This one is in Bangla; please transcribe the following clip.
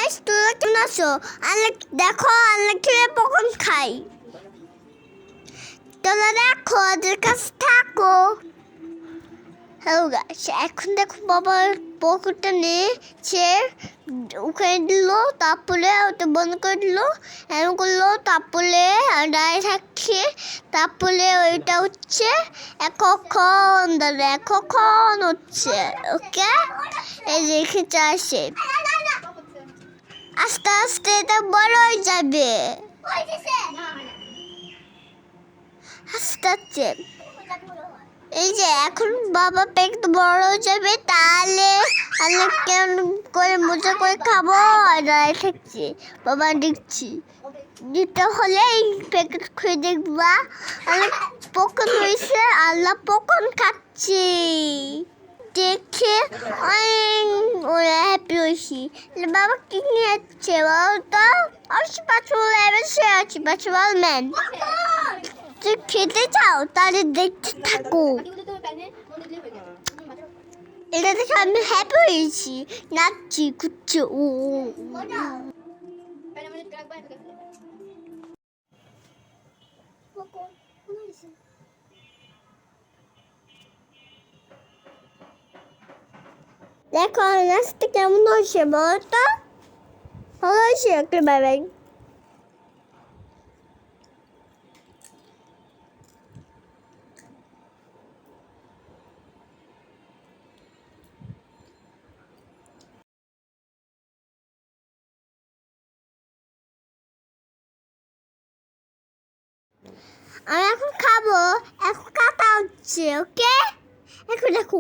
গাইস তোমরা কেমন আছো? আল্লাহ দেখো আল্লাহ খেলে পকন খাই। তোমরা দেখো ওদের কাছে থাকো। হ্যালো গাইস, এখন দেখো বাবার পকেটটা নিয়ে সে ওখানে দিল, তারপরে ওটা বন্ধ করে দিল, এমন করলো, তারপরে দাঁড়িয়ে থাকছে, তারপরে ওইটা হচ্ছে কখন দাঁড়ায় কখন হচ্ছে। ওকে এই রেখে আসে, আস্তে আস্তে এটা বড় হয়ে যাবে, আস্তে আস্তে। এই যে এখন বাবা পেট বড় হয়ে যাবে, তাহলে আমি কেমন করে মজা করে খাবো। আর দাঁড়িয়ে থাকছি, বাবা দেখছি দিতে হলে এই প্যাকেট খুঁজে দেখবা। আল্লাহ পকন হয়েছে, আল্লাহ পকন খাচ্ছি দেখে ওরা হ্যাপি হয়েছি। বাবা কি নিয়ে যাচ্ছে বলতো? অবশ্যই পাঁচুল আছে, পাঁচুল ম্যান। তুই খেতে চাও তাহলে দেখতে থাকো। এটা দেখে আমি হ্যাপি হয়েছি, নাচছি কুচ্ছি। ও দেখো নাচতে কেমন হয়েছে বলতো? ভালো হয়েছে একেবারে। আমি এখন খাবো, এখন কাটা হচ্ছে। ওকে এখন দেখো।